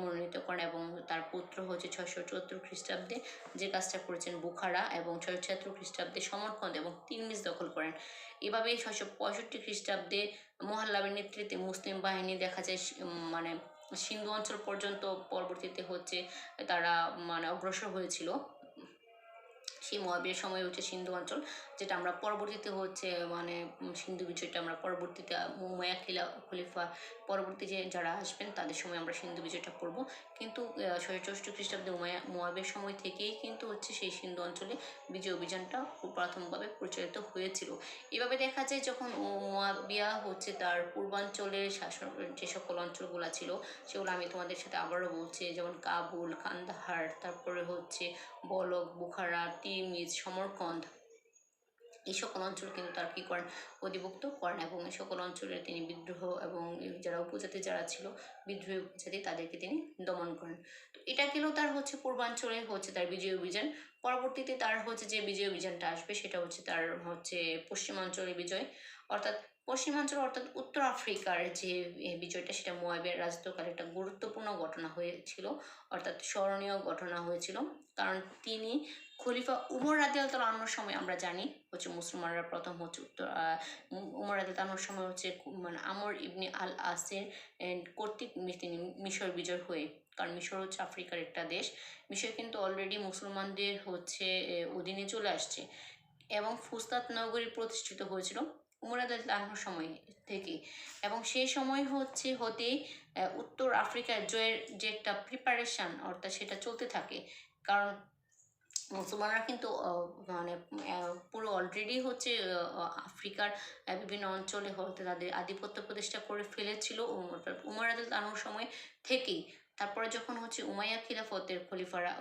মনোনীত করেন। এবং তার পুত্র হচ্ছে 674 খ্রিস্টাব্দে যে কাজটা করেছেন বুখারা, এবং 676 খ্রিস্টাব্দে সমরকন্দ এবং তিলমিজ দখল করেন। এভাবে 665 খ্রিস্টাব্দে মোহাল্লাবের নেতৃত্বে মুসলিম বাহিনী দেখা যায় মানে সিন্ধু অঞ্চল পর্যন্ত পরবর্তীতে হচ্ছে তারা মানে অগ্রসর হয়েছিল। সেই মুয়াবিয়ার সময় হচ্ছে সিন্ধু অঞ্চল, যেটা আমরা পরবর্তীতে হচ্ছে মানে সিন্ধু বিজয়টা আমরা পরবর্তীতে উমাইয়া খলিফা পরবর্তী যে যারা আসবেন তাদের সময় আমরা সিন্ধু বিজয়টা পড়ব। কিন্তু 664 খ্রিস্টাব্দে মুয়াবিয়ার সময় থেকেই কিন্তু হচ্ছে সেই সিন্ধু অঞ্চলে বিজয় অভিযানটা খুব প্রাথমিকভাবে প্রচলিত হয়েছিল। এভাবে দেখা যায় যখন মুয়াবিয়া হচ্ছে তার পূর্বাঞ্চলের শাসন যে সকল অঞ্চলগুলো ছিল সেগুলো আমি তোমাদের সাথে আবারও বলছি, যেমন কাবুল, কান্দাহার, তারপরে হচ্ছে বলক, বুখারা, তিলমিজ, সমরকন্দ, এই সকল অঞ্চল কিন্তু তার কী করেন, অধিভুক্ত করেন। এবং এই সকল অঞ্চলে তিনি বিদ্রোহ এবং যারা উপজাতি যারা ছিল বিদ্রোহী উপজাতি তাদেরকে তিনি দমন করেন। তো এটা গেলেও তার হচ্ছে পূর্বাঞ্চলে হচ্ছে তার বিজয় অভিযান। পরবর্তীতে তার হচ্ছে যে বিজয় অভিযানটা আসবে সেটা হচ্ছে তার হচ্ছে পশ্চিমাঞ্চলের বিজয়, অর্থাৎ পশ্চিমাঞ্চল অর্থাৎ উত্তর আফ্রিকার যে বিজয়টা, সেটা মুয়াবিয়ার রাজত্বকালে একটা গুরুত্বপূর্ণ ঘটনা হয়েছিল, অর্থাৎ স্মরণীয় ঘটনা হয়েছিল। কারণ তিনি খলিফা উমর রাদিয়াল্লাহু তাআলার সময় আমরা জানি হচ্ছে মুসলমানরা প্রথম হচ্ছে উমর রাদিয়াল্লাহু তাআলার সময় হচ্ছে মানে আমর ইবনে আল আসের কর্তৃক তিনি মিশর বিজয় হয়ে, কারণ মিশর হচ্ছে আফ্রিকার একটা দেশ, মিশর কিন্তু অলরেডি মুসলমানদের হচ্ছে অধীনে চলে আসছে। এবং ফুস্তাত নগরী প্রতিষ্ঠিত হয়েছিল উমর রাদিয়াল্লাহু আনহুর সময় থেকে। এবং সেই সময় হতেই উত্তর আফ্রিকার জয়ের যে একটা প্রিপারেশন অর্থাৎ সেটা চলতে থাকে। কারণ মুসলমানরা কিন্তু মানে পুরো অলরেডি আফ্রিকার বিভিন্ন অঞ্চলে তাদের আধিপত্য প্রতিষ্ঠা করে ফেলেছিল উমর রাদিয়াল্লাহু আনহুর সময় থেকেই। তারপরে যখন উমাইয়া খিলাফতের খলিফারা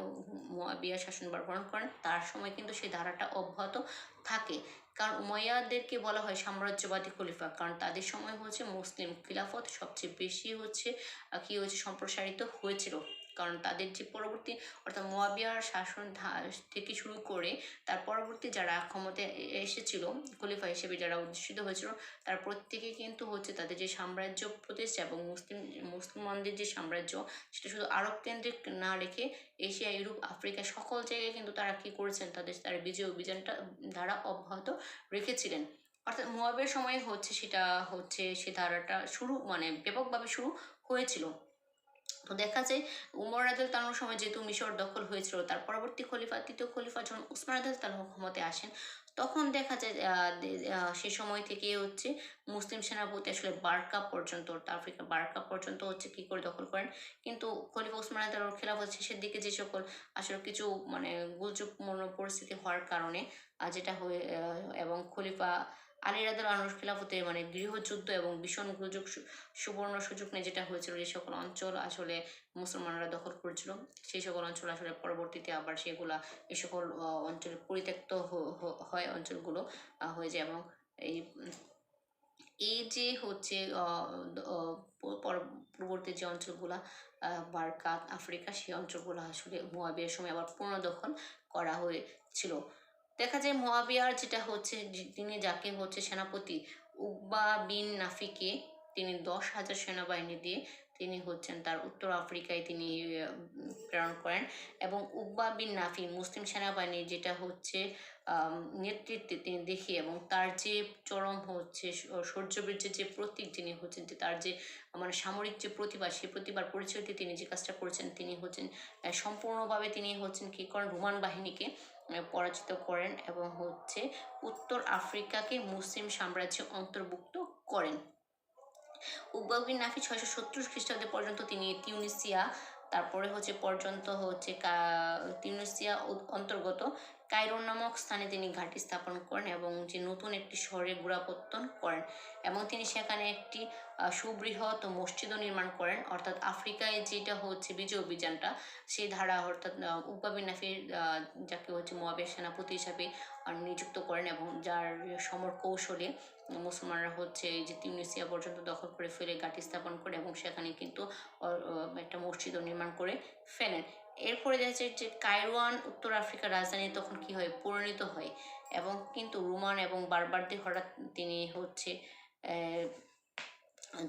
মুয়াবিয়া শাসনভার গ্রহণ করেন, তার সময় কিন্তু সেই ধারাটা অব্যাহত থাকে। কারণ উমাইয়াদেরকে বলা হয় সাম্রাজ্যবাদী খলিফা, কারণ তাদের সময় মুসলিম খিলাফত সবচেয়ে বেশি সম্প্রসারিত হয়েছিল। কারণ তাদের যে পরবর্তী অর্থাৎ মুয়াবিয়ার শাসন থেকে শুরু করে তার পরবর্তী যারা ক্ষমতায় এসেছিল খলিফা হিসেবে যারা অধিষ্ঠিত হয়েছিল, তার প্রত্যেকে কিন্তু তাদের যে সাম্রাজ্য প্রতিষ্ঠা এবং মুসলমানদের যে সাম্রাজ্য, সেটা শুধু আরব কেন্দ্রিক না রেখে এশিয়া, ইউরোপ, আফ্রিকা সকল জায়গায় কিন্তু তারা কি করেছেন, তার বিজয় অভিযানটা ধারা অব্যাহত রেখেছিলেন। অর্থাৎ মুয়াবিয়ার সময় সে ধারাটা শুরু ব্যাপকভাবে শুরু হয়েছিল। তো দেখা যায় উমর রাদিয়াল্লাহু তাআলার সময় যেহেতু মিশর দখল হয়েছিল, তার পরবর্তী খলিফা, তৃতীয় খলিফা যখন উসমান রাদিয়াল্লাহু তাআলা ক্ষমতায় আসেন, তখন দেখা যায় সে সময় থেকে মুসলিম সেনাপতি আসলে বারকা পর্যন্ত অর্থাৎ আফ্রিকা বারকা পর্যন্ত কি করে দখল করেন। কিন্তু খলিফা উসমান রাদিয়াল্লাহু তাআলার খেলাফত শেষের দিকে যে সকল আসলে কিছু গুজবপূর্ণ পরিস্থিতি হওয়ার কারণে যেটা হয়ে এবং খলিফা আলী রাদিয়াল্লাহু আনহুর খিলাফতে গৃহযুদ্ধ এবং ভীষণ সুবর্ণ সুযোগ নিয়ে যেটা হয়েছিল, যে সকল অঞ্চল আসলে মুসলমানরা দখল করেছিল, সেই সকল অঞ্চল আসলে পরবর্তীতে আবার এই সকল অঞ্চলে পরিত্যক্ত হয়, অঞ্চলগুলো হয়ে যায়। এবং এই এই যে পূর্ববর্তী যে অঞ্চলগুলা বারকা আফ্রিকা, সেই অঞ্চলগুলো আসলে মুয়াবিয়ার সময় আবার পুনর্দখল করা হয়েছিল। দেখা যায় মুয়াবিয়ার যেটা তিনি যাকে সেনাপতি উকবা বিন নাফিকে তিনি 10,000 সেনাবাহিনী দিয়ে তিনি তার উত্তর আফ্রিকায় তিনি প্রেরণ করেন। এবং উকবা বিন নাফি মুসলিম সেনাবাহিনীর যেটা নেতৃত্বে তিনি দেখিয়ে এবং তার যে চরম শৌর্যবীর্যের যে প্রতীক, যিনি যে তার যে সামরিক যে প্রতিভা, সেই প্রতিভার পরিচয় দিয়ে তিনি যে কাজটা করেছেন, তিনি সম্পূর্ণভাবে তিনি কি করেন, রোমান বাহিনীকে পরাজিত করেন এবং উত্তর আফ্রিকাকে মুসলিম সাম্রাজ্যে অন্তর্ভুক্ত করেন। উকবা বিন নাফি 670 খ্রিস্টাব্দে পর্যন্ত তিনি তিউনিসিয়া, তারপরে পর্যন্ত তিউনিসিয়া অন্তর্গত কায়রো নামক স্থানে তিনি ঘাঁটি স্থাপন করেন এবং যে নতুন একটি শহরে গোড়াপত্তন করেন। এবং তিনি সেখানে একটি সুবৃহৎ মসজিদও নির্মাণ করেন। অর্থাৎ আফ্রিকায় যেটা বিজয় অভিযানটা, সেই ধারা অর্থাৎ উকবা বিন নাফির যাকে মুয়াবিয়ার সেনাপতি হিসাবে নিযুক্ত করেন এবং যার সমর কৌশলে মুসলমানরা এই যে তিউনিসিয়া পর্যন্ত দখল করে ফেলে ঘাঁটি স্থাপন করে এবং সেখানে কিন্তু একটা মসজিদও নির্মাণ করে ফেলেন। এরপরে দেখা যাচ্ছে যে কায়রোয়ান উত্তর আফ্রিকার রাজধানী তখন কি হয়, পরিণত হয়। এবং কিন্তু রোমান এবং বারবারদের হঠাৎ তিনি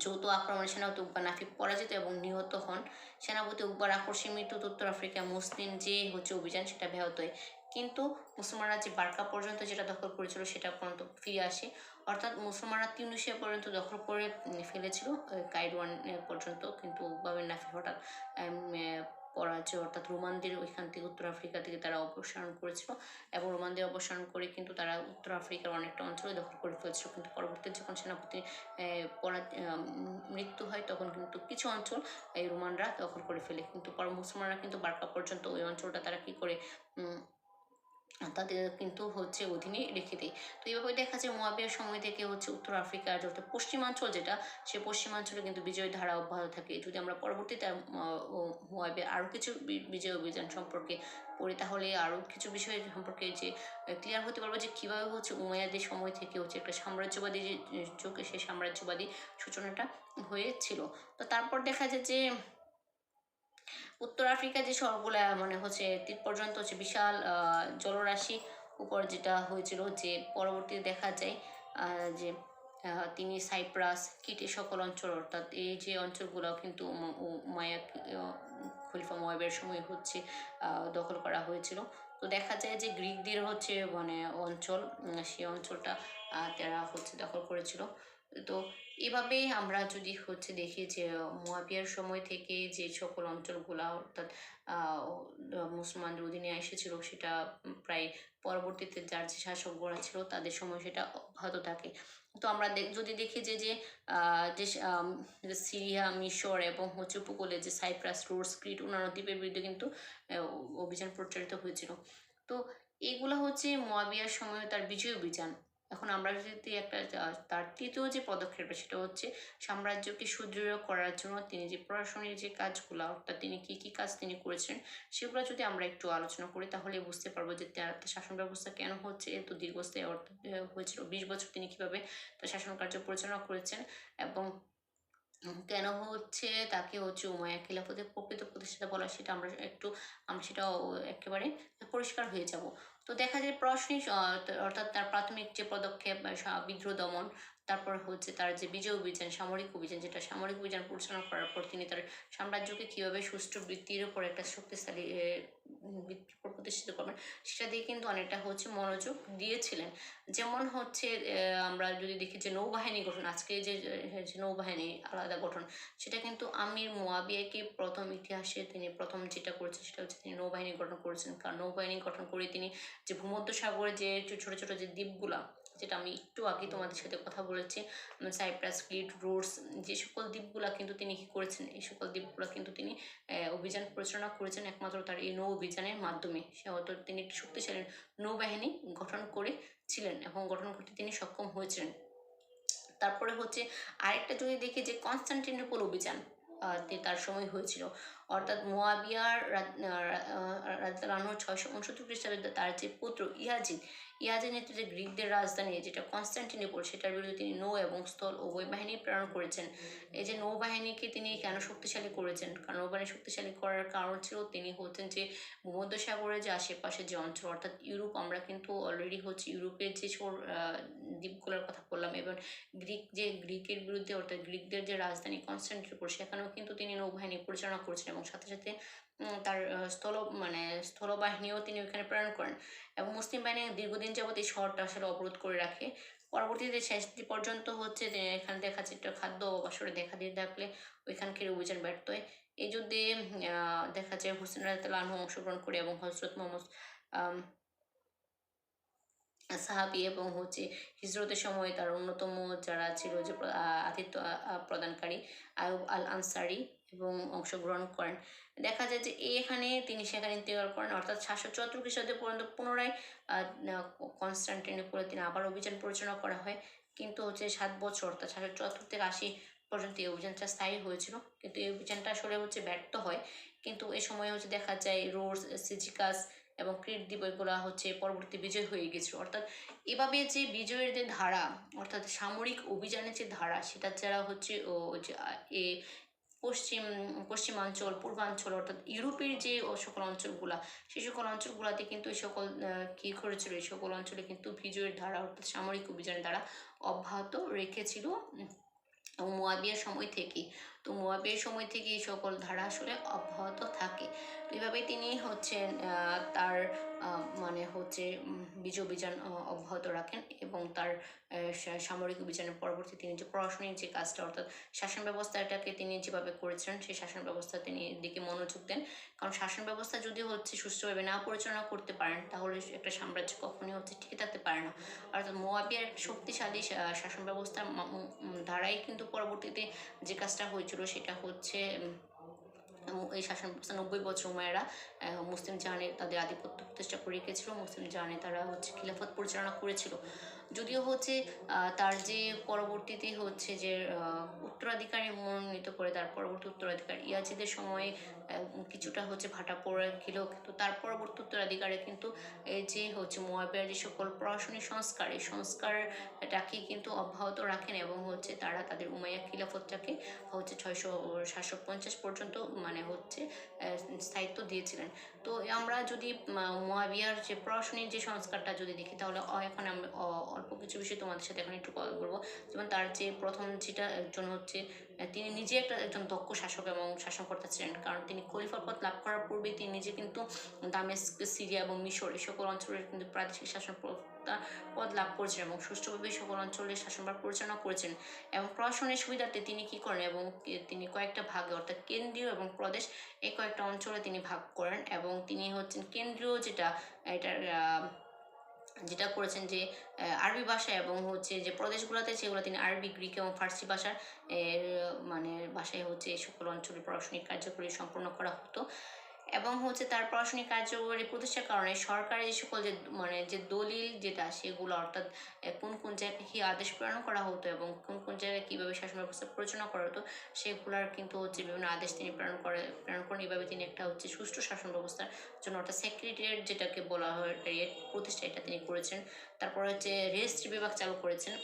যৌথ আক্রমণে সেনাপতি উকবা নাফি পরাজিত এবং নিহত হন। সেনাপতি উকবার আকস্মিক মৃত্যুতে উত্তর আফ্রিকা মুসলিম যে অভিযান, সেটা ব্যাহত হয়। কিন্তু মুসলমানরা যে বারকা পর্যন্ত যেটা দখল করেছিল, সেটা পর্যন্ত ফিরে আসে। অর্থাৎ মুসলমানরা তিউনিসিয়া পর্যন্ত দখল করে ফেলেছিল, কায়রোয়ান পর্যন্ত। কিন্তু উকবা বিন নাফি হঠাৎ পরাজয় অর্থাৎ রোমানদের ওইখান থেকে উত্তর আফ্রিকা থেকে তারা অপসারণ করেছিল এবং রোমানদের অপসারণ করে কিন্তু তারা উত্তর আফ্রিকার অনেকটা অঞ্চলে দখল করে ফেলেছিল। কিন্তু পরবর্তীতে যখন সেনাপতি মৃত্যু হয়, তখন কিন্তু কিছু অঞ্চল এই রোমানরা দখল করে ফেলে। কিন্তু মুসলমানরা কিন্তু বারকা পর্যন্ত ওই অঞ্চলটা তারা কি করে তাদের কিন্তু অধীনে রেখে দেয়। তো এইভাবে দেখা যায় মুয়াবিয়ার সময় থেকে উত্তর আফ্রিকার যত পশ্চিমাঞ্চল যেটা, সে পশ্চিমাঞ্চলে কিন্তু বিজয় ধারা অব্যাহত থাকে। যদি আমরা পরবর্তীতে মুয়াবিয়ার আরও কিছু বিজয় অভিযান সম্পর্কে পড়ি, তাহলে আরও কিছু বিষয় সম্পর্কে যে ক্লিয়ার হতে পারবো যে কীভাবে উমাইয়াদের সময় থেকে একটা সাম্রাজ্যবাদী যে যুগ, সেই সাম্রাজ্যবাদী সূচনাটা হয়েছিল। তো তারপর দেখা যায় যে উত্তর আফ্রিকা যে শহরগুলা তীর পর্যন্ত বিশাল জলরাশি উপর যেটা হয়েছিল, যে পরবর্তীতে দেখা যায় যে তিনি সাইপ্রাস, কিট সকল অঞ্চল, অর্থাৎ এই যে অঞ্চলগুলো কিন্তু খলিফা মুয়াবিয়ার সময় দখল করা হয়েছিল। তো দেখা যায় যে গ্রিকদের অঞ্চল, সেই অঞ্চলটা তারা দখল করেছিল। তো এভাবেই আমরা যদি দেখি যে মুয়াবিয়ার সময় থেকে যে সকল অঞ্চলগুলা অর্থাৎ মুসলমানদের অধীনে এসেছিল, সেটা প্রায় পরবর্তীতে যার যে শাসকগোড়া ছিল তাদের সময় সেটা অব্যাহত থাকে। তো আমরা যদি দেখি যে যে সিরিয়া, মিশর এবং হচ্ছে উপকূলে যে সাইপ্রাস, রোডস, ক্রিট অন্যান্য দ্বীপের বিরুদ্ধে কিন্তু অভিযান পরিচালিত হয়েছিল। তো এগুলো হচ্ছে মুয়াবিয়ার সময় তার বিজয় অভিযান। এখন আমরা যদি একটা তার তৃতীয় যে পদক্ষেপ সেটা হচ্ছে সাম্রাজ্যকে সুদৃঢ় করার জন্য তিনি যে প্রশাসনিক যে কাজগুলো, অর্থাৎ তিনি কি কি কাজ তিনি করেছেন সেগুলো যদি আমরা একটু আলোচনা করি তাহলে বুঝতে পারবো যে তার শাসন ব্যবস্থা কেন হচ্ছে এত দীর্ঘস্থায়ী হয়েছিল। 20 বছর তিনি কিভাবে তার শাসন কার্য পরিচালনা করেছেন এবং কেন হচ্ছে তাকে হচ্ছে উমাইয়া খিলাফতের প্রকৃত প্রতিষ্ঠাতা বলা, সেটা আমরা সেটাও একেবারে পরিষ্কার হয়ে যাব। তো দেখা যায় প্রশাসনিক অর্থাৎ তার প্রাথমিক যে পদক্ষেপ বিদ্রোহ দমন, তারপর হচ্ছে তার যে বিজয় অভিযান, সামরিক অভিযান, যেটা সামরিক অভিযান পরিচালনা করার পর তিনি তার সাম্রাজ্যকে কীভাবে সুষ্ঠু বৃত্তির উপর একটা শক্তিশালী ভিত্তির উপর প্রতিষ্ঠিত করবেন সেটা দিয়ে কিন্তু অনেকটা হচ্ছে মনোযোগ দিয়েছিলেন। যেমন হচ্ছে আমরা যদি দেখি যে নৌবাহিনী গঠন, আজকে যে নৌবাহিনী আলাদা গঠন, সেটা কিন্তু আমির মুয়াবিয়াকে প্রথম ইতিহাসে তিনি প্রথম যেটা করেছেন সেটা হচ্ছে তিনি নৌবাহিনী গঠন করেছেন। কারণ নৌবাহিনী গঠন করে তিনি যে ভূমধ্যসাগরে যে ছোট ছোট যে দ্বীপগুলা, যেটা আমি একটু আগে তোমাদের সাথে কথা বলেছি, সাইপ্রাস, ক্রিট, রোডস, যে সকল দ্বীপগুলা কিন্তু তিনি কী করেছেন, এই সকল দ্বীপগুলা কিন্তু তিনি অভিযান পরিচালনা করেছেন একমাত্র তার এই নৌ অভিযানের মাধ্যমে। সে হয়তো তিনি একটি শক্তিশালী নৌবাহিনী গঠন করেছিলেন এবং গঠন করতে তিনি সক্ষম হয়েছিলেন। তারপরে হচ্ছে আরেকটা যদি দেখি যে কনস্টান্টিনোপল অভিযান তার সময় হয়েছিল, অর্থাৎ মুয়াবিয়ার রাদিয়াল্লাহু আনহু 669 খ্রিস্টাব্দে তার যে পুত্র ইয়াজিদ নেতৃত্বে গ্রিকদের রাজধানী যেটা কনস্টান্টিনোপল, সেটার বিরুদ্ধে তিনি নৌ এবং স্থল উভয় বাহিনী প্রেরণ করেছেন। এই যে নৌবাহিনীকে তিনি কেন শক্তিশালী করেছেন, কারণ নৌবাহিনী শক্তিশালী করার কারণ ছিল তিনি হচ্ছেন যে ভূমধ্যসাগরের যে আশেপাশে যে অঞ্চল, অর্থাৎ ইউরোপ, আমরা কিন্তু অলরেডি হচ্ছে ইউরোপের যে দ্বীপগুলোর কথা বললাম, এবং গ্রিকের বিরুদ্ধে অর্থাৎ গ্রিকদের যে রাজধানী কনস্টান্টিনোপল, সেখানেও কিন্তু তিনি নৌবাহিনী পরিচালনা করেছেন এবং সাথে সাথে তার স্থলবাহিনীও তিনি ওইখানে প্রেরণ করেন এবং মুসলিম বাহিনী দীর্ঘদিন যাবত এই শহরটা আসলে অবরোধ করে রাখে। পরবর্তীতে শেষ পর্যন্ত হচ্ছে এখানে দেখা যাচ্ছে একটা খাদ্য অবসরে দেখা দিয়ে থাকলে ওইখানকার অভিযান ব্যর্থ হয়। এই যুদ্ধে দেখা যায় হুসেন রাদিয়াল্লাহু আনহু অংশগ্রহণ করে এবং হজরত মোহাম্মদ সাহাবি এবং হচ্ছে হিজরতের সময় তার অন্যতম যারা ছিল যে আতিথ্য প্রদানকারী আয়ুব আল আনসারি এবং অংশগ্রহণ করেন। দেখা যায় যে এখানে তিনি সেখানে ইন্তেকাল করেন, অর্থাৎ 774 খ্রিস্টাব্দে পর্যন্ত পুনরায় কনস্টান্টিনোপলে তিনি আবার অভিযান পরিচালনা করা হয়। কিন্তু হচ্ছে 7 বছর অর্থাৎ 774 থেকে 80 পর্যন্ত এই অভিযানটা স্থায়ী হয়েছিল, কিন্তু এই অভিযানটা আসলে হচ্ছে ব্যর্থ হয়। কিন্তু এ সময় হচ্ছে দেখা যায় রোডস, সিজিকাস এবং ক্রিট দ্বীপ এগুলো হচ্ছে পরবর্তী বিজয় হয়ে গেছিল। অর্থাৎ এভাবে যে বিজয়ের যে ধারা, অর্থাৎ সামরিক অভিযানের যে ধারা, সেটা যারা হচ্ছে ও যে এ পশ্চিমাঞ্চল, পূর্বাঞ্চল অর্থাৎ ইউরোপের যে সকল অঞ্চলগুলা, সেই সকল অঞ্চলগুলাতে কিন্তু এই সকল কী করেছিল, এই সকল অঞ্চলে কিন্তু বিজয়ের ধারা অর্থাৎ সামরিক অভিযানের দ্বারা অব্যাহত রেখেছিল এবং মুয়াবিয়ার সময় থেকেই। তো মুয়াবিয়ার সময় থেকে এই সকল ধারা আসলে অব্যাহত থাকে। তো এইভাবেই তিনি হচ্ছেন তার মানে হচ্ছে বিজয় অভিযান অব্যাহত রাখেন এবং তার সামরিক অভিযানের পরবর্তী তিনি যে প্রশাসনিক যে কাজটা অর্থাৎ শাসন ব্যবস্থাটাকে তিনি যেভাবে করেছিলেন সেই শাসন ব্যবস্থা তিনি দিকে মনোযোগ দেন। কারণ শাসন ব্যবস্থা যদি হচ্ছে সুষ্ঠুভাবে না পরিচালনা করতে পারেন তাহলে একটা সাম্রাজ্য কখনোই হচ্ছে টিকে থাকতে পারে না। অর্থাৎ মুয়াবিয়ার শক্তিশালী শাসন ব্যবস্থার দ্বারাই কিন্তু পরবর্তীতে যে কাজটা হয়েছিল সেটা হচ্ছে এই শাসন ব্যবস্থা 90 বছর উমাইয়ারা মুসলিম জাহানে তাদের আধিপত্য প্রতিষ্ঠা করে রেখেছিল। মুসলিম জাহানে তারা হচ্ছে খিলাফত পরিচালনা করেছিল। যদিও হচ্ছে তার যে পরবর্তীতে হচ্ছে যে উত্তরাধিকারী মনোনীত করে, তার পরবর্তী উত্তরাধিকার ইয়াজিদের সময়ে কিছুটা হচ্ছে ভাটা পড়ে গেল, কিন্তু তার পরবর্তী উত্তরাধিকারে কিন্তু এই যে হচ্ছে মুয়াবিয়ার যে সকল প্রশাসনিক সংস্কার, এই সংস্কারটাকে কিন্তু অব্যাহত রাখেন এবং হচ্ছে তারা তাদের উমাইয়া খিলাফতটাকে হচ্ছে 750 পর্যন্ত মানে হচ্ছে স্থায়িত্ব দিয়েছিলেন। তো আমরা যদি মুয়াবিয়ার যে প্রশাসনিক যে সংস্কারটা যদি দেখি তাহলে এখন আমি অল্প কিছু বিষয় তোমাদের সাথে এখন একটু কথা বলবো। যেমন তার যে প্রথম যেটা একজন হচ্ছে তিনি নিজে একজন দক্ষ শাসক এবং শাসনকর্তা ছিলেন, কারণ তিনি খলিফার পদ লাভ করার পূর্বে তিনি নিজে কিন্তু দামেস্ক, সিরিয়া এবং মিশর এই সকল অঞ্চলের কিন্তু প্রাদেশিক শাসন পদ লাভ করেছেন এবং সুষ্ঠুভাবে সকল অঞ্চলের শাসনভার পরিচালনা করেছেন এবং প্রশাসনের সুবিধার্থে তিনি কী করেন এবং তিনি কয়েকটা ভাগে অর্থাৎ কেন্দ্রীয় এবং প্রদেশ এই কয়েকটা অঞ্চলে তিনি ভাগ করেন এবং তিনি হচ্ছেন কেন্দ্রীয় যেটা এটার যেটা করেছেন যে আরবি ভাষা এবং হচ্ছে যে প্রদেশগুলোতে সেগুলো তিনি আরবি, গ্রিক এবং ফার্সি ভাষার এর মানে ভাষায় হচ্ছে এই সকল অঞ্চলে প্রশাসনিক কার্যক্রম সম্পন্ন করা হতো। এবং হচ্ছে তার প্রশাসনিক কার্যকরী প্রতিষ্ঠার কারণে সরকারের যে সকল যে যে দলিল যেটা সেগুলো অর্থাৎ কোন কোন জায়গায় কী আদেশ প্রেরণ করা হতো এবং কোন কোন জায়গায় কীভাবে শাসন ব্যবস্থা পরিচালনা করা হতো সেগুলোর কিন্তু হচ্ছে বিভিন্ন আদেশ তিনি প্রেরণ করেন। এভাবে তিনি একটা হচ্ছে সুষ্ঠু শাসন ব্যবস্থার জন্য অর্থাৎ সেক্রেটারিয়েট যেটাকে বলা হয় প্রতিষ্ঠা এটা তিনি করেছেন। তারপর হচ্ছে রেজিস্ট্রি বিভাগ চালু করেছেন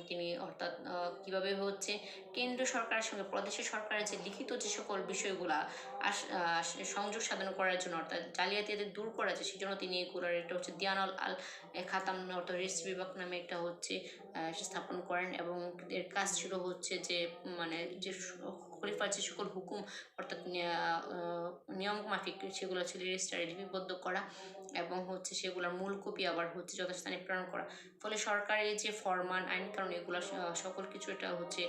তিনি, অর্থাৎ কীভাবে হচ্ছে কেন্দ্রীয় সরকারের সঙ্গে প্রদেশের সরকারের যে লিখিত যে সকল বিষয়গুলা সংযোগ সাধন করার জন্য অর্থাৎ জালিয়াতিদের দূর করা যায় সেই জন্য তিনি এগুলোর একটা হচ্ছে দিয়ানল আল খাতাম অর্থাৎ রেজিস্ট্রি বিভাগ নামে একটা হচ্ছে স্থাপন করেন। এবং এর কাজ ছিল হচ্ছে যে যে খলিফার যে সকল হুকুম অর্থাৎ নিয়ম মাফিক সেগুলো ছিল রেজিস্টারে লিপিবদ্ধ করা এবং হচ্ছে সেগুলোর মূল কপি আবার হচ্ছে যথাস্থানে প্রেরণ করা। ফলে সরকারের যে ফরমান আইন কারণ এগুলো সকল কিছু এটা হচ্ছে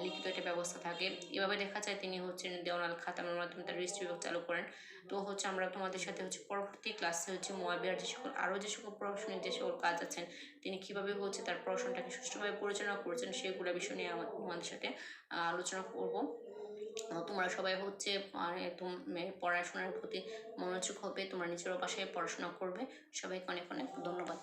লিখিত একটা ব্যবস্থা থাকে। এভাবে দেখা যায় তিনি হচ্ছেন দেওয়ানাল খাতামের মাধ্যমে তার রেজিস্ট্রি বিভাগ চালু করেন। তো হচ্ছে আমরা তোমাদের সাথে হচ্ছে পরবর্তী ক্লাসে হচ্ছে মুয়াবিয়ার যে সকল আরও যে সকল প্রশাসনিক যে সকল কাজ আছেন তিনি কীভাবে হচ্ছে তার প্রশাসনটাকে সুষ্ঠুভাবে পরিচালনা করেছেন সেগুলো বিষয় নিয়ে তোমাদের সাথে আলোচনা করব। তোমরা সবাই হচ্ছে পড়াশোনার প্রতি মনোযোগ হবে, তোমরা নিজের বাসায় পড়াশোনা করবে। সবাইকে অনেক অনেক ধন্যবাদ।